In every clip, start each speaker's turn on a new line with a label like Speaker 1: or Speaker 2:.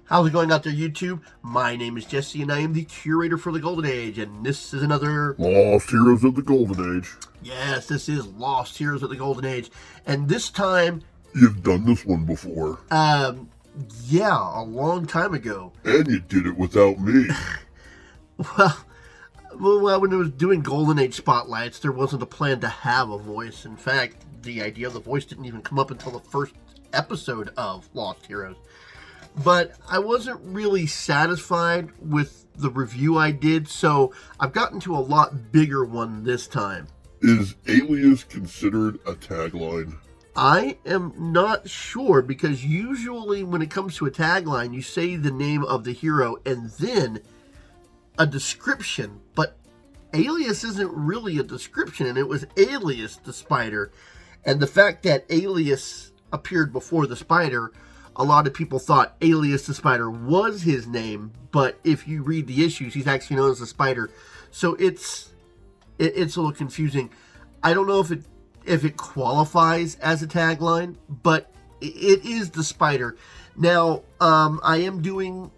Speaker 1: How's it going out there, YouTube? My name is Jesse, and I am the curator for the Golden Age, and this is another...
Speaker 2: Lost Heroes of the Golden Age.
Speaker 1: Yes, this is Lost Heroes of the Golden Age, and this time...
Speaker 2: You've done this one before.
Speaker 1: Yeah, a long time ago.
Speaker 2: And you did it without me.
Speaker 1: Well, when I was doing Golden Age Spotlights, there wasn't a plan to have a voice. In fact, the idea of the voice didn't even come up until the first episode of Lost Heroes. But I wasn't really satisfied with the review I did, so I've gotten to a lot bigger one this time.
Speaker 2: Is Alias considered a tagline?
Speaker 1: I am not sure, because usually when it comes to a tagline, you say the name of the hero and then a description, but Alias isn't really a description, and it was Alias the Spider. And the fact that Alias appeared before the Spider, a lot of people thought Alias the Spider was his name, but if you read the issues, he's actually known as the Spider. So it's a little confusing. I don't know if it qualifies as a tagline, but it is the Spider. Now, I am doing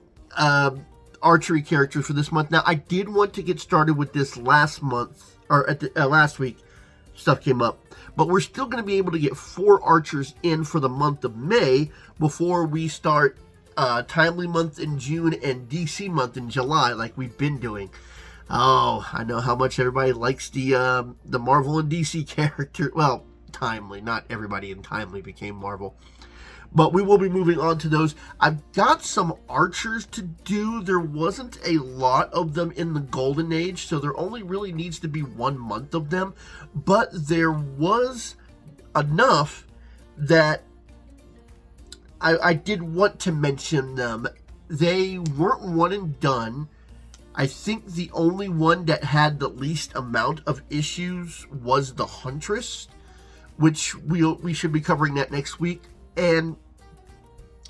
Speaker 1: archery characters for this month. Now, I did want to get started with this last month, or at the, last week, stuff came up. But we're still going to be able to get 4 archers in for the month of May before we start Timely month in June and DC month in July, like we've been doing. Oh, I know how much everybody likes the Marvel and DC character. Well, Timely. Not everybody in Timely became Marvel. But we will be moving on to those. I've got some archers to do. There wasn't a lot of them in the Golden Age, so there only really needs to be 1 month of them. But there was enough that I did want to mention them. They weren't one and done. I think the only one that had the least amount of issues was the Huntress, which we should be covering that next week. And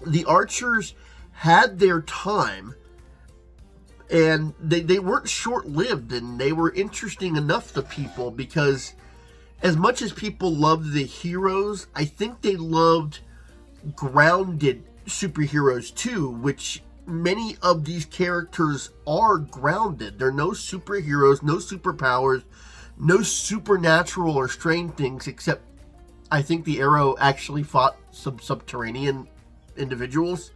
Speaker 1: the archers had their time, and they weren't short-lived, and they were interesting enough to people, because as much as people loved the heroes, I think they loved grounded superheroes too, which many of these characters are grounded. They're no superheroes, no superpowers, no supernatural or strange things, except I think the Arrow actually fought some subterranean individuals.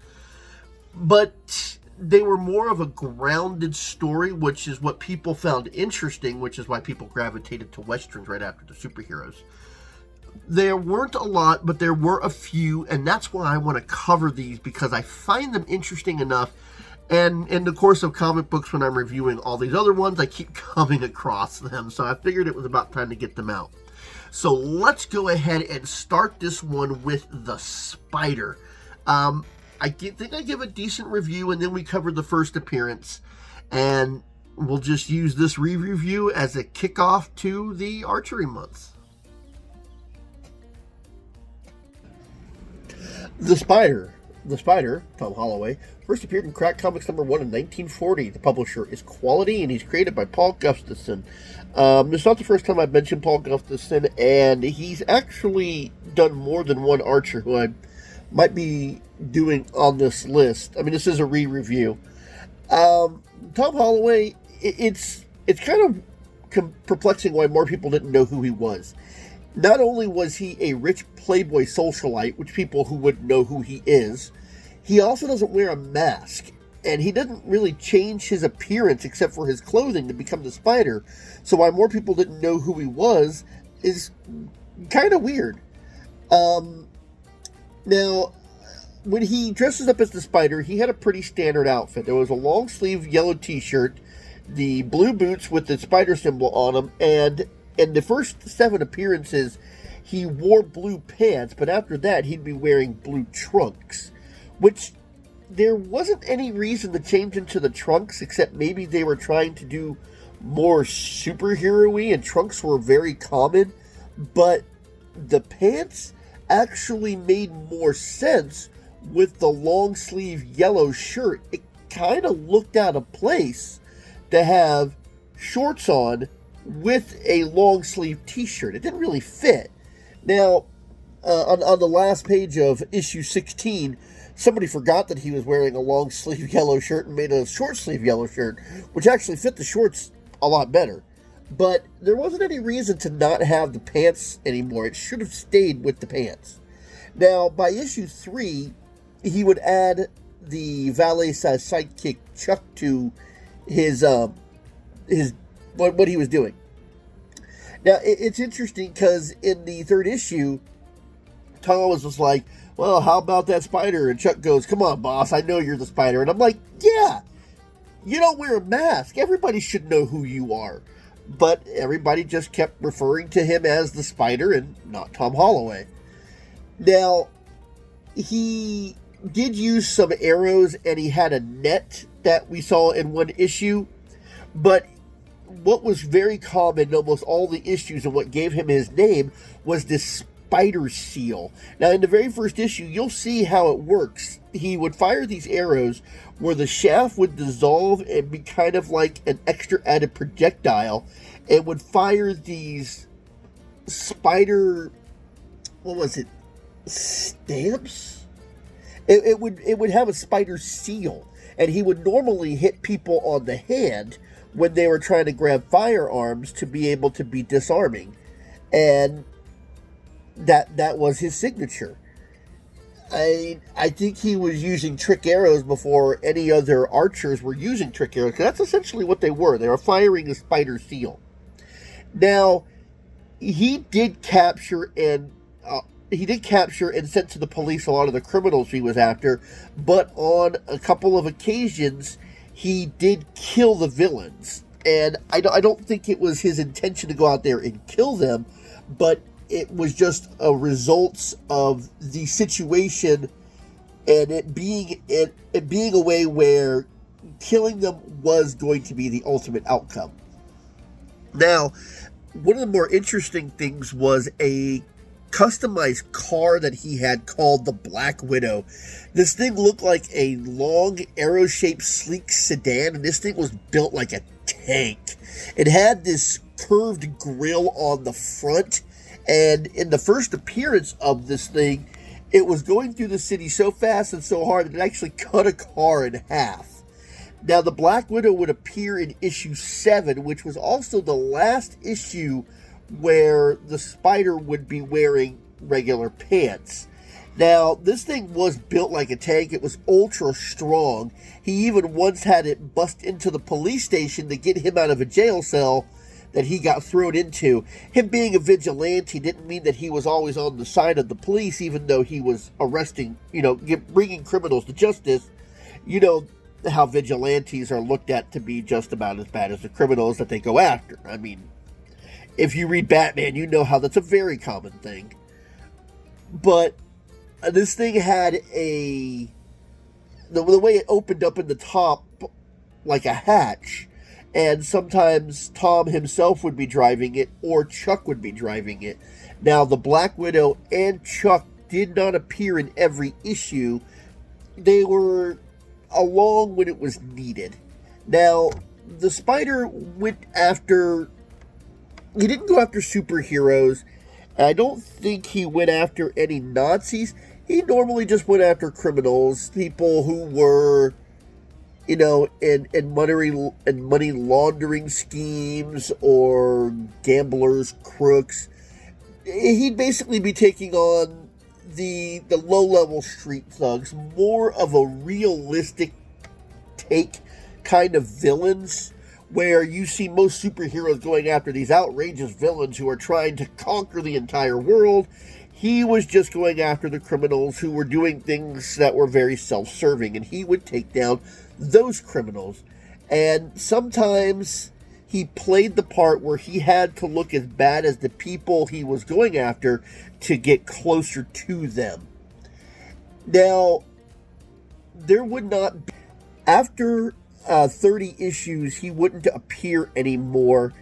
Speaker 1: But they were more of a grounded story, which is what people found interesting, which is why people gravitated to Westerns right after the superheroes. There weren't a lot, but there were a few, and that's why I want to cover these, because I find them interesting enough. And in the course of comic books, when I'm reviewing all these other ones, I keep coming across them, so I figured it was about time to get them out. So let's go ahead and start this one with the Spider. I think I give a decent review, and then we cover the first appearance. And we'll just use this re-review as a kickoff to the archery month. The Spider, Tom Holloway, first appeared in Crack Comics #1 in 1940. The publisher is Quality, and he's created by Paul Gustafson. It's not the first time I've mentioned Paul Gustafson, and he's actually done more than one archer who I might be doing on this list. I mean, this is a re-review. Tom Holloway, it's kind of perplexing why more people didn't know who he was. Not only was he a rich playboy socialite, which people who would know who he is, he also doesn't wear a mask, and he doesn't really change his appearance except for his clothing to become the Spider. So why more people didn't know who he was is kind of weird. Now, when he dresses up as the Spider, he had a pretty standard outfit. There was a long sleeve yellow t-shirt, the blue boots with the Spider symbol on them, and in the first 7 appearances, he wore blue pants, but after that, he'd be wearing blue trunks, which there wasn't any reason to change into the trunks, except maybe they were trying to do more superhero-y, and trunks were very common, but the pants actually made more sense with the long sleeve yellow shirt. It kind of looked out of place to have shorts on with a long sleeve t-shirt. It didn't really fit. Now, on the last page of issue 16, somebody forgot that he was wearing a long sleeve yellow shirt and made a short sleeve yellow shirt, which actually fit the shorts a lot better. But there wasn't any reason to not have the pants anymore. It should have stayed with the pants. Now, by issue 3, he would add the valet-sized sidekick Chuck to his what he was doing. Now, it's interesting because in the 3rd issue, Tom was just like, well, how about that spider? And Chuck goes, come on, boss, I know you're the spider. And I'm like, yeah, you don't wear a mask. Everybody should know who you are. But everybody just kept referring to him as the Spider and not Tom Holloway. Now, he did use some arrows and he had a net that we saw in one issue. But what was very common in almost all the issues and what gave him his name was this spider seal. Now, in the very first issue, you'll see how it works. He would fire these arrows where the shaft would dissolve and be kind of like an extra added projectile, and would fire these spider, what was it, stamps? It would have a spider seal, and he would normally hit people on the hand when they were trying to grab firearms to be able to be disarming, and that was his signature. I think he was using trick arrows before any other archers were using trick arrows, because that's essentially what they were. They were firing a spider seal. Now, he did capture and sent to the police a lot of the criminals he was after, but on a couple of occasions, he did kill the villains. And I don't think it was his intention to go out there and kill them, but it was just a result of the situation, and it being a way where killing them was going to be the ultimate outcome. Now, one of the more interesting things was a customized car that he had called the Black Widow. This thing looked like a long, arrow-shaped, sleek sedan, and this thing was built like a tank. It had this curved grille on the front, and in the first appearance of this thing, it was going through the city so fast and so hard that it actually cut a car in half. Now, the Black Widow would appear in issue 7, which was also the last issue where the Spider would be wearing regular pants. Now, this thing was built like a tank. It was ultra strong. He even once had it bust into the police station to get him out of a jail cell that he got thrown into. Him being a vigilante didn't mean that he was always on the side of the police, even though he was arresting, bringing criminals to justice. You know how vigilantes are looked at to be just about as bad as the criminals that they go after. I mean, if you read Batman, you know how that's a very common thing. But this thing had the way it opened up in the top like a hatch, and sometimes Tom himself would be driving it or Chuck would be driving it. Now, the Black Widow and Chuck did not appear in every issue. They were along when it was needed. Now, the Spider he didn't go after superheroes. I don't think he went after any Nazis. He normally just went after criminals, people who were, in money laundering schemes or gamblers, crooks. He'd basically be taking on the low-level street thugs, more of a realistic take kind of villains, where you see most superheroes going after these outrageous villains who are trying to conquer the entire world. He was just going after the criminals who were doing things that were very self-serving, and he would take down those criminals. And sometimes he played the part where he had to look as bad as the people he was going after to get closer to them. Now, there would not be, after 30 issues, he wouldn't appear anymore,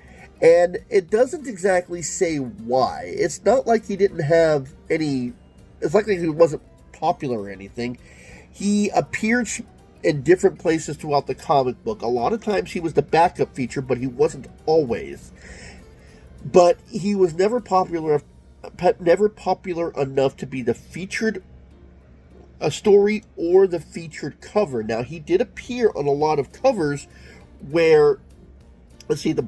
Speaker 1: and it doesn't exactly say why. It's not like he didn't have any, it's like he wasn't popular or anything. He appeared in different places throughout the comic book. A lot of times he was the backup feature, but he wasn't always. But he was never popular enough to be the featured a story or the featured cover. Now, he did appear on a lot of covers where, let's see, the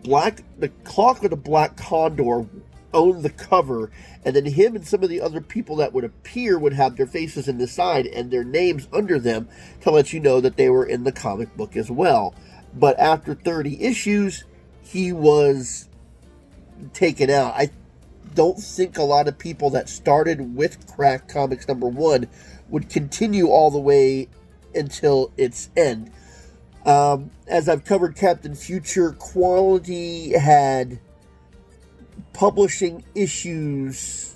Speaker 1: Clock of the Black Condor owned the cover, and then him and some of the other people that would appear would have their faces in the side and their names under them to let you know that they were in the comic book as well. But after 30 issues, he was taken out. I don't think a lot of people that started with Crack Comics #1 would continue all the way until its end. As I've covered Captain Future, Quality had publishing issues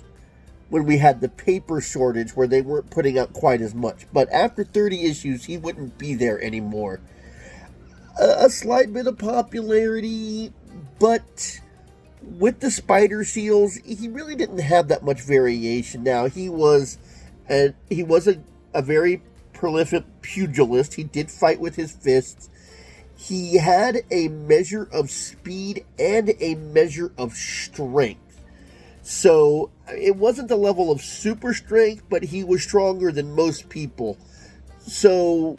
Speaker 1: when we had the paper shortage where they weren't putting out quite as much. But after 30 issues, he wouldn't be there anymore. A slight bit of popularity, but with the Spider Seals, he really didn't have that much variation. Now, he was a very prolific pugilist. He did fight with his fists. He had a measure of speed and a measure of strength. So it wasn't the level of super strength, but he was stronger than most people. So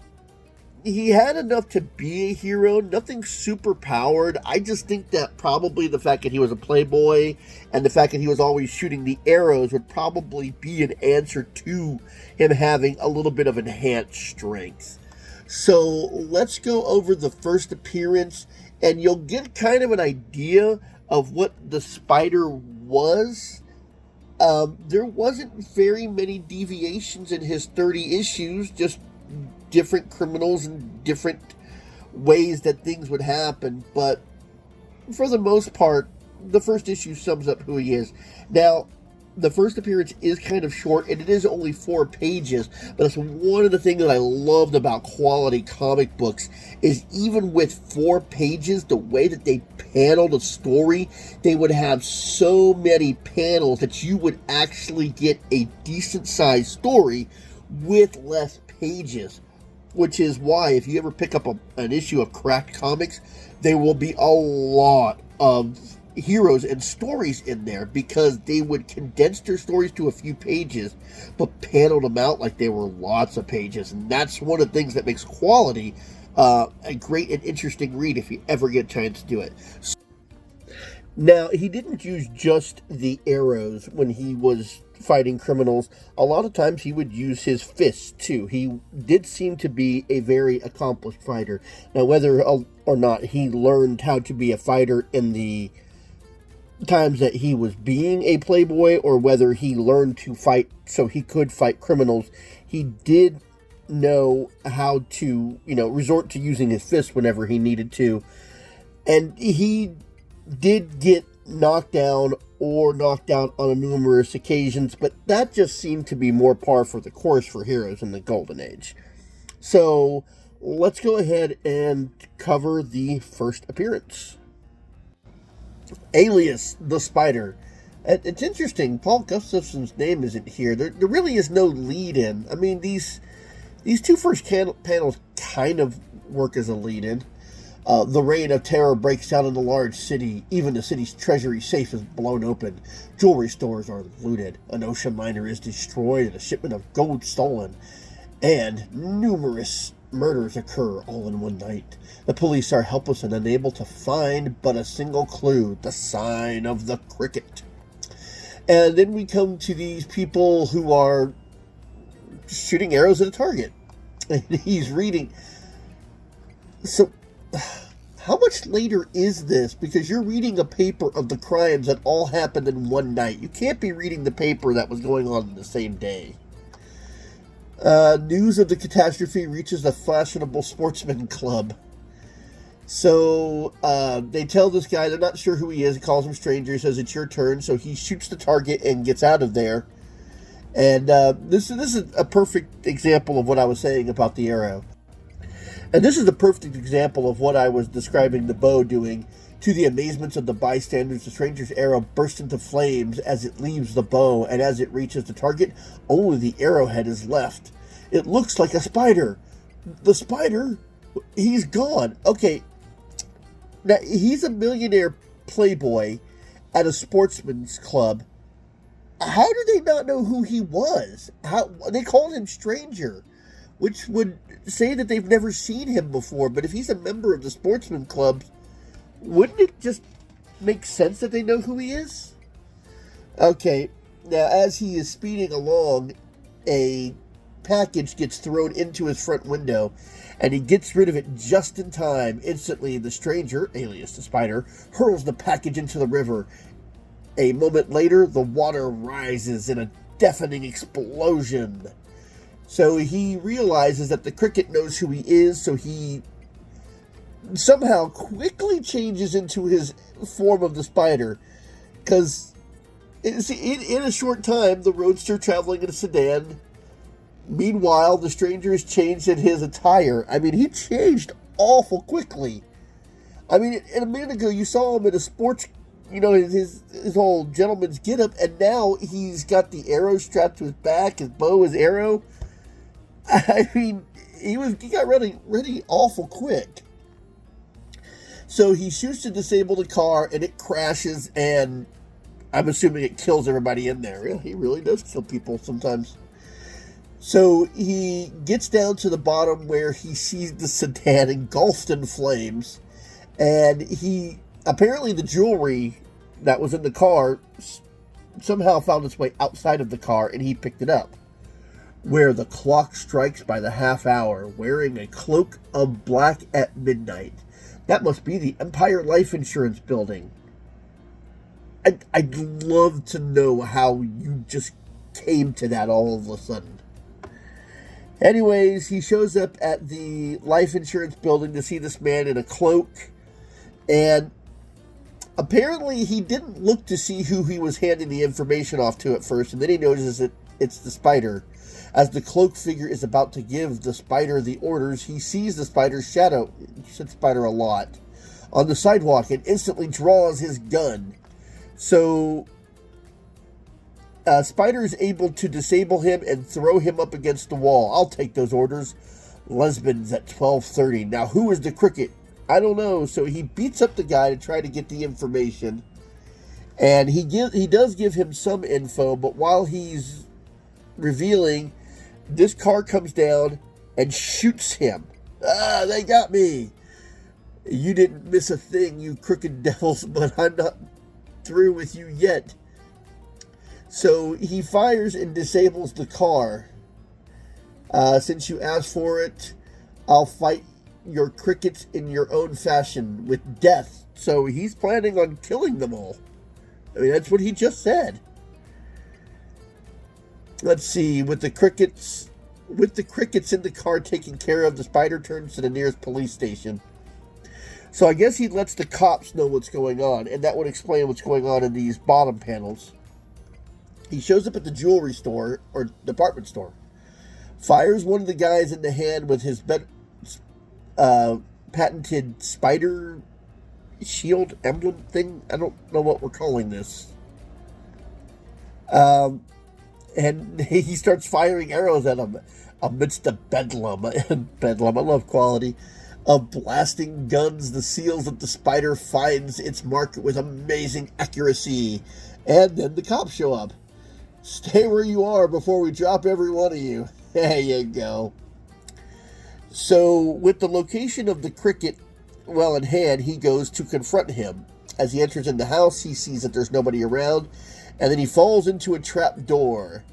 Speaker 1: he had enough to be a hero, nothing super powered. I just think that probably the fact that he was a playboy and the fact that he was always shooting the arrows would probably be an answer to him having a little bit of enhanced strength. So let's go over the first appearance, and you'll get kind of an idea of what the Spider was. There wasn't very many deviations in his 30 issues, just different criminals and different ways that things would happen. But for the most part, the first issue sums up who he is. Now, the first appearance is kind of short, and it is only 4 pages, but that's one of the things that I loved about Quality comic books, is even with 4 pages, the way that they paneled a story, they would have so many panels that you would actually get a decent-sized story with less pages, which is why if you ever pick up an issue of Cracked Comics, there will be a lot of heroes and stories in there, because they would condense their stories to a few pages but paneled them out like they were lots of pages. And that's one of the things that makes Quality a great and interesting read if you ever get a chance to do it. Now, he didn't use just the arrows when he was fighting criminals. A lot of times he would use his fists too. He did seem to be a very accomplished fighter. Now, whether or not he learned how to be a fighter in the times that he was being a playboy, or whether he learned to fight so he could fight criminals, he did know how to, resort to using his fists whenever he needed to. And he did get knocked down on numerous occasions, but that just seemed to be more par for the course for heroes in the Golden Age. So let's go ahead and cover the first appearance. Alias the Spider. It's interesting, Paul Gustafson's name isn't here. There really is no lead-in. I mean, these 2 first panels kind of work as a lead-in. The reign of terror breaks out in the large city. Even the city's treasury safe is blown open. Jewelry stores are looted. An ocean liner is destroyed and a shipment of gold stolen. And numerous murders occur all in one night. The police are helpless and unable to find but a single clue, the sign of the cricket. And then we come to these people who are shooting arrows at a target. And he's reading. So, how much later is this? Because you're reading a paper of the crimes that all happened in one night. You can't be reading the paper that was going on the same day. News of the catastrophe reaches the fashionable sportsman club. So they tell this guy, they're not sure who he is. He calls him stranger. He says, it's your turn. So he shoots the target and gets out of there. And this is a perfect example of what I was saying about the arrow. And this is a perfect example of what I was describing the bow doing. To the amazements of the bystanders, the stranger's arrow bursts into flames as it leaves the bow, and as it reaches the target, only the arrowhead is left. It looks like a spider. The spider, he's gone. Okay, now he's a millionaire playboy at a sportsman's club, how did they not know who he was? How they called him Stranger, which would say that they've never seen him before. But if he's a member of the sportsman clubs, wouldn't it just make sense that they know who he is? Okay, now as he is speeding along, a package gets thrown into his front window, and he gets rid of it just in time. Instantly, the stranger, Alias the Spider, hurls the package into the river. A moment later, the water rises in a deafening explosion. So he realizes that the cricket knows who he is, so he somehow quickly changes into his form of the spider. Because in a short time, the roadster traveling in a sedan. Meanwhile, the stranger has changed in his attire. I mean, he changed awful quickly. I mean, a minute ago, you saw him in a sports, his whole gentleman's getup, and now he's got the arrow strapped to his back, his bow, his arrow. I mean, he got ready awful quick. So he shoots to disable the car, and it crashes, and I'm assuming it kills everybody in there. Yeah, he really does kill people sometimes. So he gets down to the bottom where he sees the sedan engulfed in flames, and apparently the jewelry that was in the car somehow found its way outside of the car, and he picked it up. Where the clock strikes by the half hour, wearing a cloak of black at midnight. That must be the Empire Life Insurance building. I'd love to know how you just came to that all of a sudden. Anyways, he shows up at the life insurance building to see this man in a cloak, and apparently he didn't look to see who he was handing the information off to at first, and then he notices that it's the spider. As the cloaked figure is about to give the spider the orders, he sees the spider's shadow, he said spider a lot, on the sidewalk, and instantly draws his gun. So Spider is able to disable him and throw him up against the wall. I'll take those orders. Lesbians at 12:30. Now, who is the cricket? I don't know. So he beats up the guy to try to get the information. And he does give him some info, but while he's revealing, this car comes down and shoots him. Ah, they got me. You didn't miss a thing, you crooked devils, but I'm not through with you yet. So he fires and disables the car. Since you asked for it, I'll fight your crickets in your own fashion with death. So he's planning on killing them all. I mean, that's what he just said. Let's see, with the crickets in the car taken care of, the spider turns to the nearest police station. So I guess he lets the cops know what's going on, and that would explain what's going on in these bottom panels. He shows up at the jewelry store, or department store, fires one of the guys in the hand with his patented spider shield emblem thing. I don't know what we're calling this. And he starts firing arrows at him amidst the bedlam. Bedlam, I love quality. Of blasting guns, the seals that the spider finds its mark with amazing accuracy. And then the cops show up. Stay where you are before we drop every one of you. There you go. So, with the location of the cricket well in hand, he goes to confront him. As he enters in the house, he sees that there's nobody around, and then he falls into a trap door.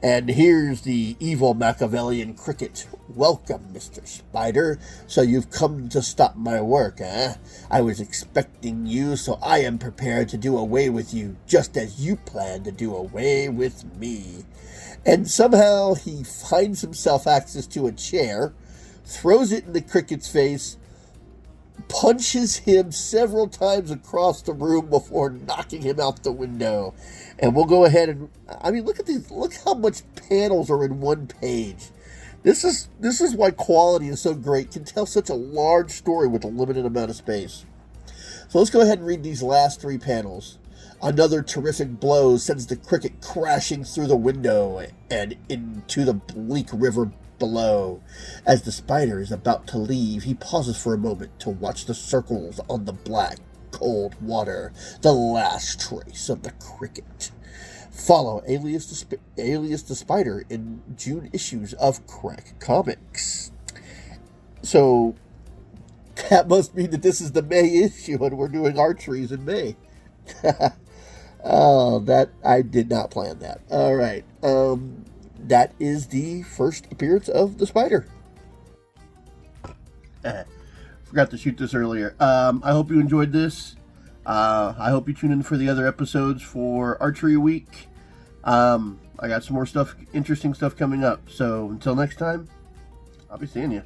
Speaker 1: And here's the evil Machiavellian cricket. Welcome, Mr. Spider. So you've come to stop my work, eh? I was expecting you, so I am prepared to do away with you, just as you plan to do away with me. And somehow he finds himself access to a chair, throws it in the cricket's face, punches him several times across the room before knocking him out the window. And we'll go ahead and, I mean, look at these, look how much panels are in one page. This is why quality is so great. Can tell such a large story with a limited amount of space. So let's go ahead and read these last three panels. Another terrific blow sends the cricket crashing through the window and into the bleak river below. As the spider is about to leave, he pauses for a moment to watch the circles on the black, cold water, the last trace of the cricket. Follow Alias the Spider in June issues of Crack Comics. So that must mean that this is the May issue and we're doing archeries in May. Oh, that I did not plan that. All right. That is the first appearance of the Spider. Forgot to shoot this earlier. I hope you enjoyed this. I hope you tune in for the other episodes for Archery Week. I got some more interesting stuff coming up. So until next time, I'll be seeing you.